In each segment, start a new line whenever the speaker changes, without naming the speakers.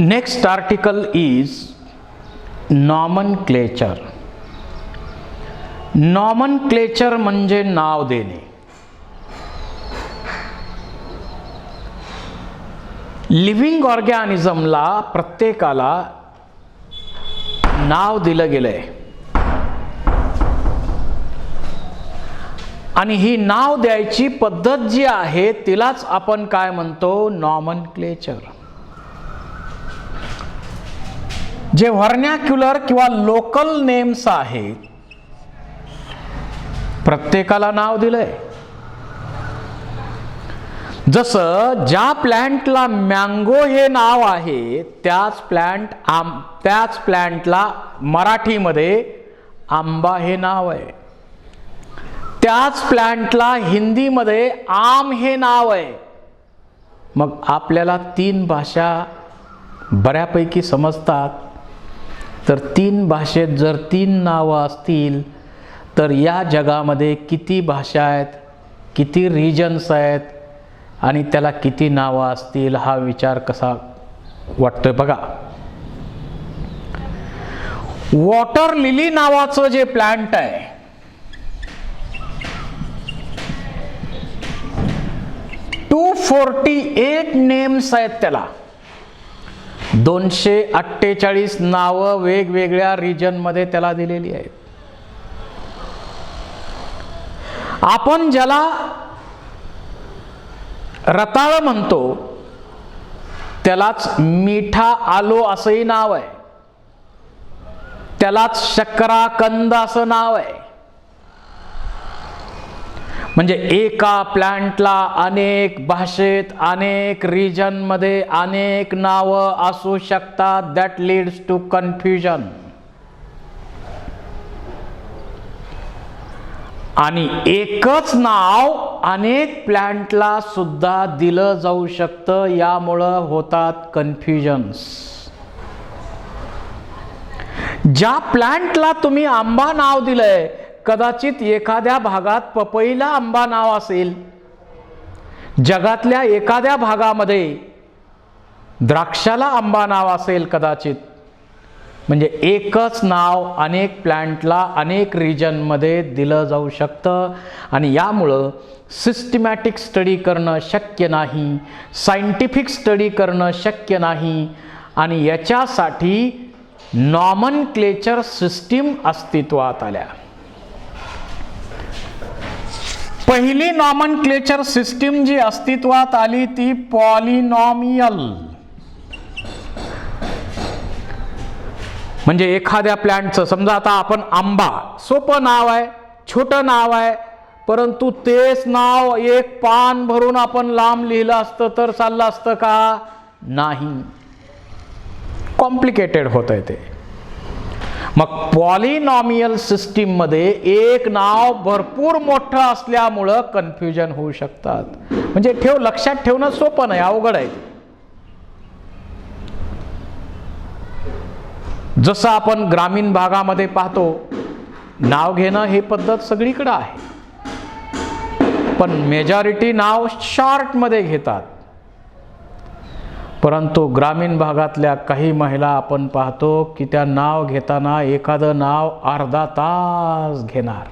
Next article is nomenclature. Nomenclature म्हणजे नाव देणे. Living ऑर्गॅनिझमला प्रत्येकाला नाव दिलं गेलंय आणि ही नाव द्यायची पद्धत जी आहे तिलाच आपण काय म्हणतो, नॉमनक्लेचर. जे व्हर्नॅक्युलर किंवा लोकल नेम्स आहेत प्रत्येकाला नाव दिलंय. जसं ज्या प्लॅन्टला मँगो हे नाव आहे त्याच प्लॅन्टला मराठीमध्ये आंबा हे नाव आहे. त्याच प्लॅन्टला हिंदीमध्ये आम हे नाव आहे. मग आपल्याला 3 भाषा बऱ्यापैकी समजतात. तर 3 भाषेत जर 3 नावं असतील तर या जगामध्ये किती भाषा आहेत, किती रिजन्स आहेत आणि त्याला किती नावं असतील हा विचार कसा वाटतोय बघा. वॉटर लिली नावाचं जे प्लांट आहे 248 नेम्स आहेत त्याला. 248 नावं वेगवेगळ्या रिजन मध्ये त्याला दिलेली आहेत. आपण ज्याला रताळ म्हणतो त्यालाच मिठा आलो असंही नाव आहे. त्यालाच शकराकंद असं नाव आहे. म्हणजे एका प्लॅन्टला अनेक भाषेत अनेक रिजन मध्ये अनेक नावं असू शकतात. That leads to confusion. आणि एकच नाव अनेक प्लॅन्टला सुद्धा दिलं जाऊ शकतं. यामुळं होतात कन्फ्युजन्स. ज्या प्लॅन्टला तुम्ही आंबा नाव दिलंय कदाचित एखाद्या भागात पपईला आंबा नाव असेल, जगातल्या एखाद्या भागामध्ये द्राक्षाला आंबा नाव असेल कदाचित. म्हणजे एकच नाव अनेक प्लॅन्टला अनेक रिजनमध्ये दिलं जाऊ शकतं. आणि यामुळं सिस्टमॅटिक स्टडी करणं शक्य नाही, सायंटिफिक स्टडी करणं शक्य नाही. आणि याच्यासाठी नॉमनक्लेचर सिस्टीम अस्तित्वात आल्या. पहिली नॉमनक्लेचर सिस्टीम जी अस्तित्वात आली ती पॉलिनॉमियल. म्हणजे एखाद्या प्लॅन्टचं समजा आता आपण आंबा, सोपं नाव आहे, छोटं नाव आहे, परंतु तेच नाव एक पान भरून आपण लांब लिहिलं असतं तर चाललं असतं का? नाही, कॉम्प्लिकेटेड होतंय ते. मग पॉलिनॉमियल सिस्टीम मध्ये एक नाव भरपूर मोठं असल्यामुळं कन्फ्युजन होऊ शकतात. म्हणजे लक्षात ठेवणं सोपं नाही, अवघड आहे. जसं आपण ग्रामीण भागामध्ये पाहतो नाव घेणं ही पद्धत सगळीकडे आहे, पण मेजॉरिटी नाव शॉर्ट मध्ये घेतात. परंतु ग्रामीण भागातल्या काही महिला आपण पाहतो की त्या नाव घेताना एखादं नाव अर्धा तास घेणार.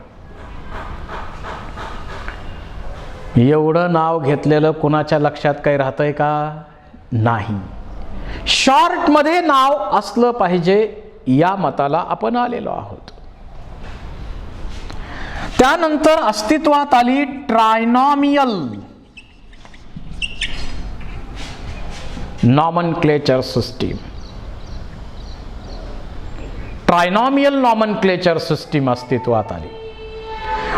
एवढं नाव घेतलेलं कुणाच्या लक्षात काही राहतंय का? नाही. शॉर्ट मध्ये नाव असलं पाहिजे या मताला आपण आलेलो आहोत. त्यानंतर अस्तित्वात आली trinomial nomenclature system. Trinomial nomenclature system अस्तित्वात आली.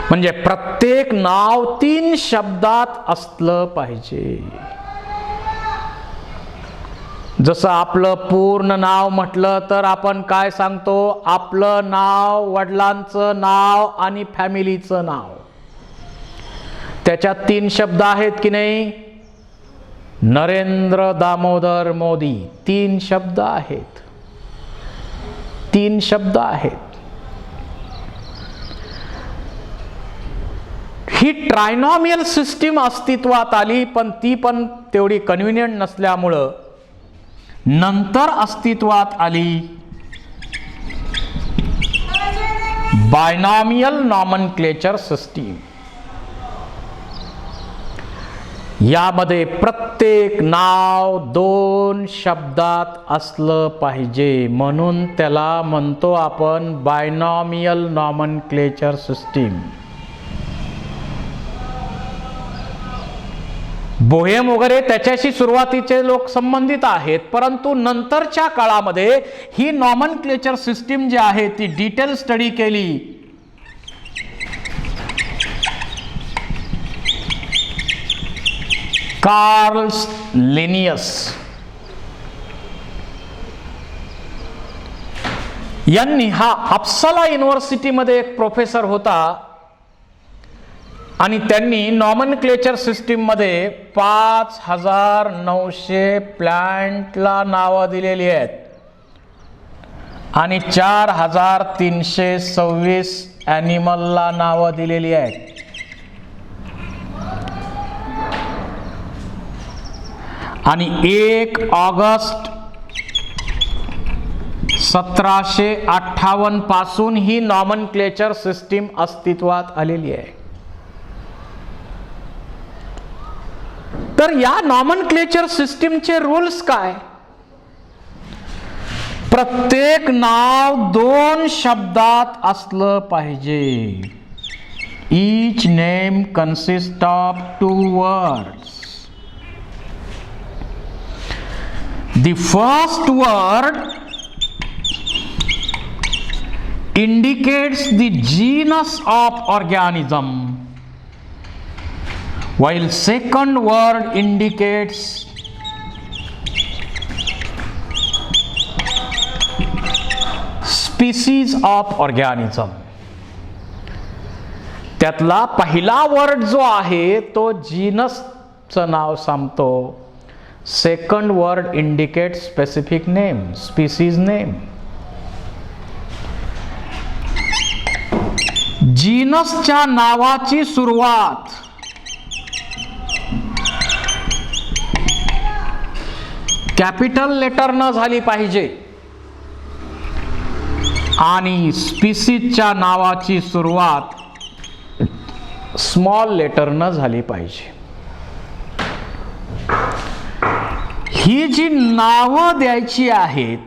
म्हणजे प्रत्येक नाव 3 शब्दात असलं पाहिजे. जसं आपलं पूर्ण नाव म्हटलं तर आपण काय सांगतो? आपलं नाव, वडिलांचं नाव आणि फॅमिलीचं नाव. त्याच्यात 3 शब्द आहेत की नाही? नरेंद्र दामोदर मोदी 3 शब्द आहेत. 3 शब्द आहेत. ही ट्रायनॉमियल सिस्टीम अस्तित्वात आली, पण ती पण तेवढी कन्व्हिनियंट नसल्यामुळं नंतर अस्तित्वात आली बायनॉमियल नॉमनक्लेचर सिस्टीम. यामध्ये प्रत्येक नाव 2 शब्दात असलं पाहिजे, म्हणून त्याला म्हणतो आपण बायनॉमियल नॉमनक्लेचर सिस्टीम. बोहेम वगैरे त्याच्याशी सुरुवातीचे लोक संबंधित आहेत, परंतु नंतरच्या काळामध्ये ही नॉमनक्लेचर सिस्टीम जी आहे ती डिटेल स्टडी केली. कार्ल लिनियस यांनी, हा अपसाला युनिव्हर्सिटीमध्ये एक प्रोफेसर होता आणि त्यांनी नॉमनक्लेचर सिस्टीम मध्ये 5900 प्लांटला नावं दिलेली आहेत आणि 4326 ॲनिमलला नावं दिलेली आहेत. आणि 1 ऑगस्ट 1758 पासून ही नॉमनक्लेचर सिस्टीम अस्तित्वात आलेली आहे. तर या नॉमनक्लेचर सिस्टीमचे रूल्स काय? प्रत्येक नाव 2 शब्दात असलं पाहिजे. Each name consists of 2 words. The first word indicates the genus of organism, while second word indicates species of organism. त्यातला पहिला वर्ड जो आहे तो जीनसचं नाव सांगतो. Second word indicate specific name, species name. जीनसच्या नावाची सुरुवात कॅपिटल लेटर न झाली पाहिजे आणि स्पीसीजच्या नावाची सुरुवात स्मॉल लेटर न झाली पाहिजे. ही जी नावं द्यायची आहेत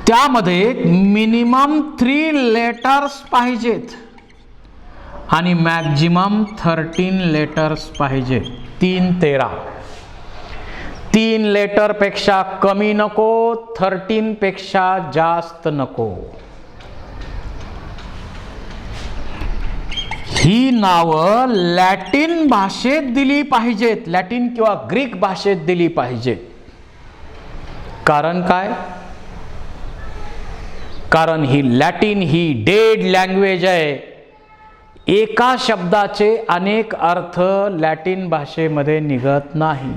त्यामध्ये मिनिमम 3 लेटर्स पाहिजेत आणि मॅक्झिमम 13 लेटर्स पाहिजेत. 3-13. 3 लेटर पेक्षा कमी नको, 13 पेक्षा जास्त नको. ही नावं लॅटिन भाषेत दिली पाहिजेत, लॅटिन किंवा ग्रीक भाषेत दिली पाहिजेत. कारण काय? कारण ही लॅटिन ही डेड लँग्वेज आहे. एका शब्दाचे अनेक अर्थ लॅटिन भाषेमध्ये निघत नाही.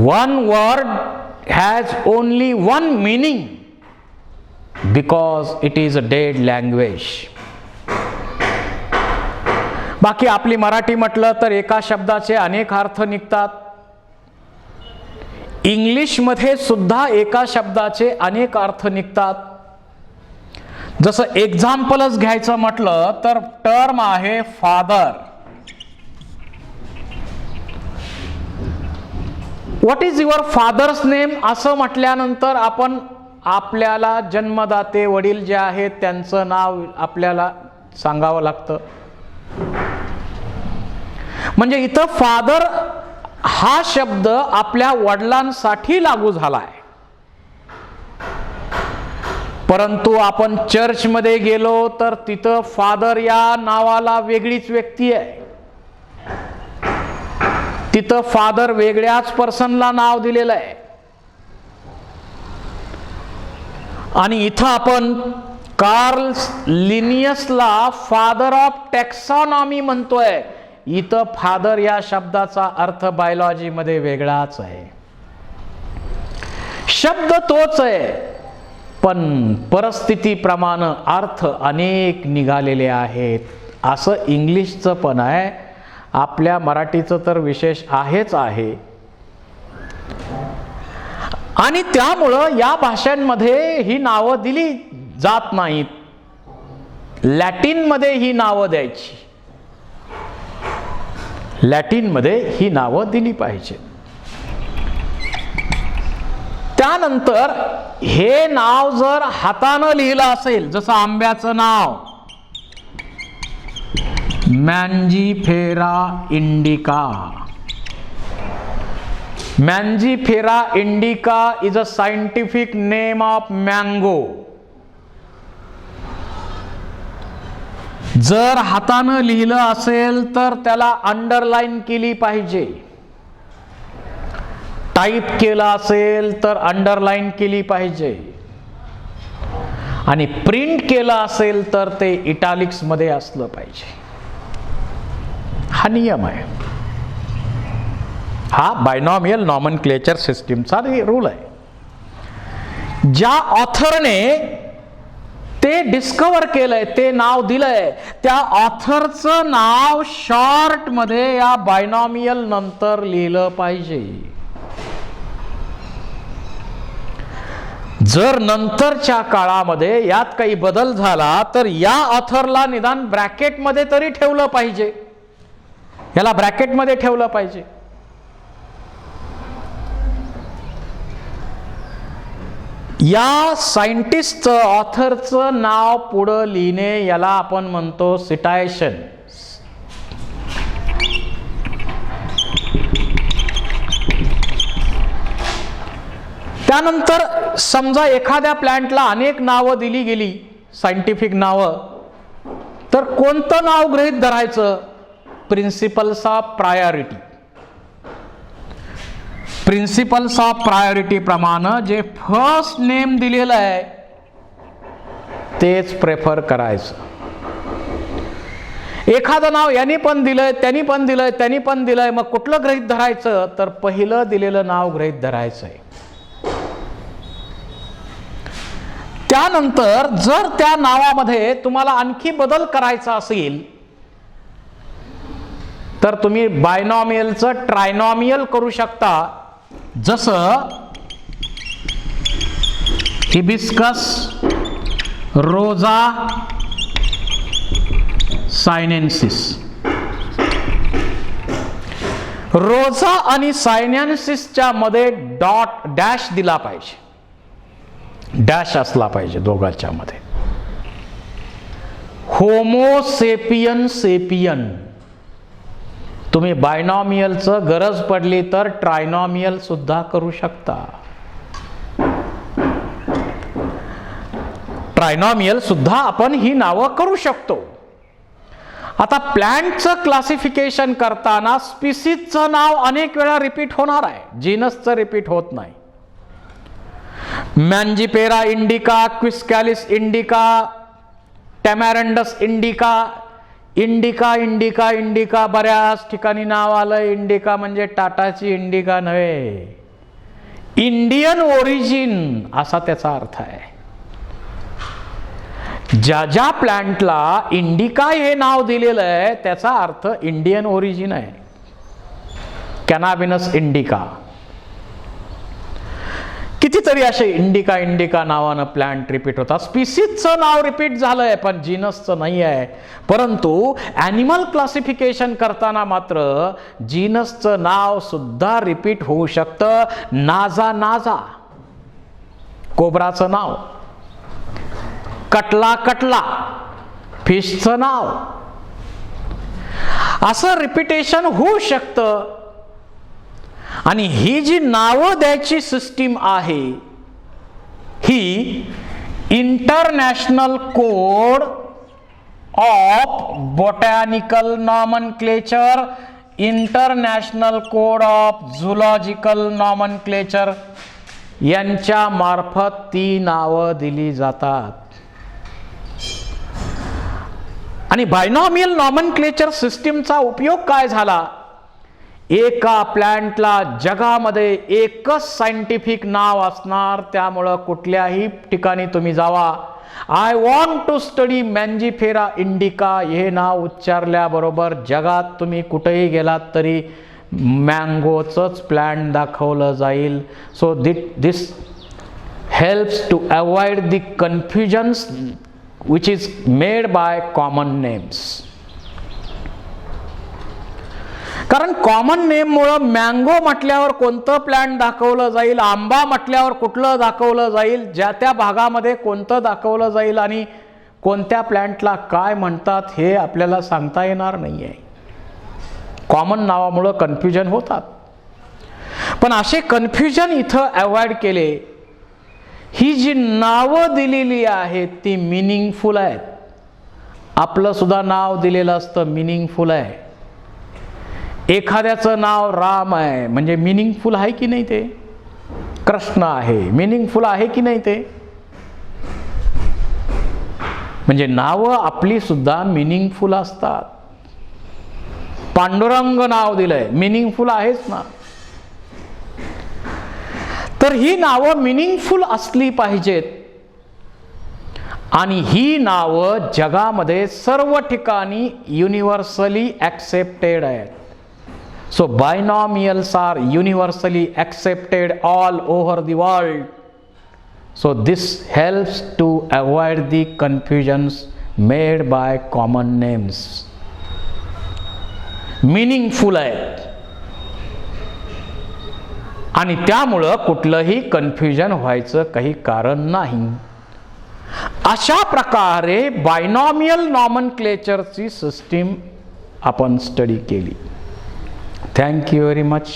One word has only one meaning because it is a dead language. बाकी आपली मराठी म्हटलं तर एका शब्दाचे अनेक अर्थ निघतात. इंग्लिशमध्ये सुद्धा एका शब्दाचे अनेक अर्थ निघतात. जसं एक्झाम्पलच घ्यायचं म्हटलं तर टर्म आहे father. What is your father's name असं म्हटल्यानंतर आपण आपल्याला जन्मदाते वडील जे आहेत त्यांचं नाव आपल्याला सांगावं लागतं. म्हणजे इथं फादर हा शब्द आपल्या वडिलांसाठी लागू झालाय. परंतु आपण चर्चमध्ये गेलो तर तिथं फादर या नावाला वेगळीच व्यक्ती आहे. तिथं फादर वेगळ्याच पर्सनला नाव दिलेलं आहे. आणि इथं आपण कार्ल लिनियसला फादर ऑफ टॅक्सॉनॉमी म्हणतोय. इथं फादर या शब्दाचा अर्थ बायोलॉजीमध्ये वेगळाच आहे. शब्द तोच आहे पण परिस्थितीप्रमाणे अर्थ अनेक निघालेले आहेत. असं इंग्लिशचं पण आहे आपल्या मराठीचं तर विशेष आहेच आहे. आणि त्यामुळं या भाषांमध्ये ही नावं दिली जात नाहीत. लॅटिनमध्ये ही नावं द्यायची, लॅटिनमध्ये ही नावं दिली पाहिजे. त्यानंतर हे नाव जर हातानं लिहिलं असेल, जसं आंब्याचं नाव mangifera indica. Mangifera indica is a scientific name of mango. जर हातानं लिहिलं असेल तर त्याला अंडरलाईन केली पाहिजे. टाईप केलं असेल तर अंडरलाईन केली पाहिजे. आणि प्रिंट केलं असेल तर ते इटालिक्स मध्ये असलं पाहिजे. हा नियम आहे. हा बायनॉमियल नॉमनक्लेचर सिस्टीमचा रूल आहे. ज्या ऑथरने ते डिस्कवर केलंय, ते नाव दिलंय, त्या ऑथरचं नाव शॉर्ट मध्ये या बायनॉमियल नंतर लिहिलं पाहिजे. जर नंतरच्या काळामध्ये यात काही बदल झाला तर या ऑथरला निदान ब्रॅकेटमध्ये तरी ठेवलं पाहिजे. याला ब्रॅकेटमध्ये ठेवलं पाहिजे. या सायंटिस्टचं, ऑथरचं नाव पुढं लिहिणे याला आपण म्हणतो सिटायशन. त्यानंतर समजा एखाद्या प्लॅंटला अनेक नावं दिली गेली, सायंटिफिक नावं, तर कोणतं नाव गृहीत धरायचं? Principles of priority. Principles of priority प्रमाणे जे फर्स्ट नेम दिलेलं आहे तेच प्रेफर करायचं. एखादं नाव यांनी पण दिलंय, त्यांनी पण दिलंय, त्यांनी पण दिलंय, मग कुठलं गृहीत धरायचं? तर पहिलं दिलेलं नाव गृहीत धरायचंय. त्यानंतर जर त्या नावामध्ये तुम्हाला आणखी बदल करायचा असेल तर तुम्ही बायनॉमियलचं ट्रायनॉमियल करू शकता. जसं हिबिस्कस रोजा सायनेन्सिस. रोजा आणि सायनेन्सिसच्या मध्ये डॉट डॅश दिला पाहिजे, डॅश असला पाहिजे दोघांच्या मध्ये. Homo sapien sapien. तुम्ही बायनॉमियलचं गरज पडली तर ट्रायनॉमियल सुद्धा करू शकता. ट्रायनॉमियल सुद्धा आपण ही नावं करू शकतो. आता प्लॅंटचं क्लासिफिकेशन करताना स्पीसीजचं नाव अनेक वेळा रिपीट होणार आहे, जीनसचं रिपीट होत नाही. Mangifera indica, quisqualis indica, tamarindus indica. Indica indica indica बऱ्याच ठिकाणी नाव आलं. इंडिका म्हणजे टाटाची इंडिका नव्हे, इंडियन ओरिजिन असा त्याचा अर्थ आहे. ज्या ज्या प्लॅंटला इंडिका हे नाव दिलेलं आहे त्याचा अर्थ इंडियन ओरिजिन आहे. कॅनाबिनस इंडिका. कितीतरी असे इंडिका इंडिका नावानं प्लॅंट रिपीट होतात. स्पीसीजचं नाव रिपीट झालंय पण जीनसचं नाही आहे. परंतु ॲनिमल क्लासिफिकेशन करताना मात्र जीनसचं नाव सुद्धा रिपीट होऊ शकतं. नाजा नाजा कोब्राचं नाव, कटला कटला फिशचं नाव, असं रिपिटेशन होऊ शकतं. आणि ही जी नावं द्यायची सिस्टीम आहे ही international code of botanical nomenclature, international code of zoological nomenclature यांच्या मार्फत ती नावं दिली जातात. आणि बायनॉमियल नॉमनक्लेचर सिस्टीमचा उपयोग काय झाला? एका प्लॅंटला जगामध्ये एकच सायंटिफिक नाव असणार. त्यामुळं कुठल्याही ठिकाणी तुम्ही जावा I want to study mangifera indica हे नाव उच्चारल्याबरोबर जगात तुम्ही कुठेही गेलात तरी मँगोचंच प्लांट दाखवलं जाईल. So this helps to avoid the confusions which is made by common names. कारण कॉमन नेममुळं मँगो म्हटल्यावर कोणतं प्लांट दाखवलं जाईल, आंबा म्हटल्यावर कुठलं दाखवलं जाईल, ज्या त्या भागामध्ये कोणतं दाखवलं जाईल आणि कोणत्या प्लांटला काय म्हणतात हे आपल्याला सांगता येणार नाही आहे. कॉमन नावामुळं कन्फ्युजन होतात. पण असे कन्फ्युजन इथं अवॉइड केले. ही जी नावं दिलेली आहेत ती मिनिंगफुल आहेत. आपलं सुद्धा नाव दिलेलं असतं मिनिंगफुल आहे. एखाद्याचं नाव राम आहे म्हणजे मिनिंगफुल आहे की नाही ते. कृष्ण आहे मिनिंगफुल आहे की नाही ते. म्हणजे नावं आपली सुद्धा मिनिंगफुल असतात. पांडुरंग नाव दिलंय मिनिंगफुल आहेच ना. तर ही नावं मिनिंगफुल असली पाहिजेत आणि ही नावं जगामध्ये सर्व ठिकाणी युनिव्हर्सली ॲक्सेप्टेड आहेत. So binomials are universally accepted all over the world. So this helps to avoid the confusions made by common names. Meaningful आहेत आणि त्यामुळं कुठलंही कन्फ्युजन व्हायचं काही कारण नाही. अशा प्रकारे बायनॉमियल नॉमनक्लेचरची सिस्टीम आपण स्टडी केली. Thank you very much.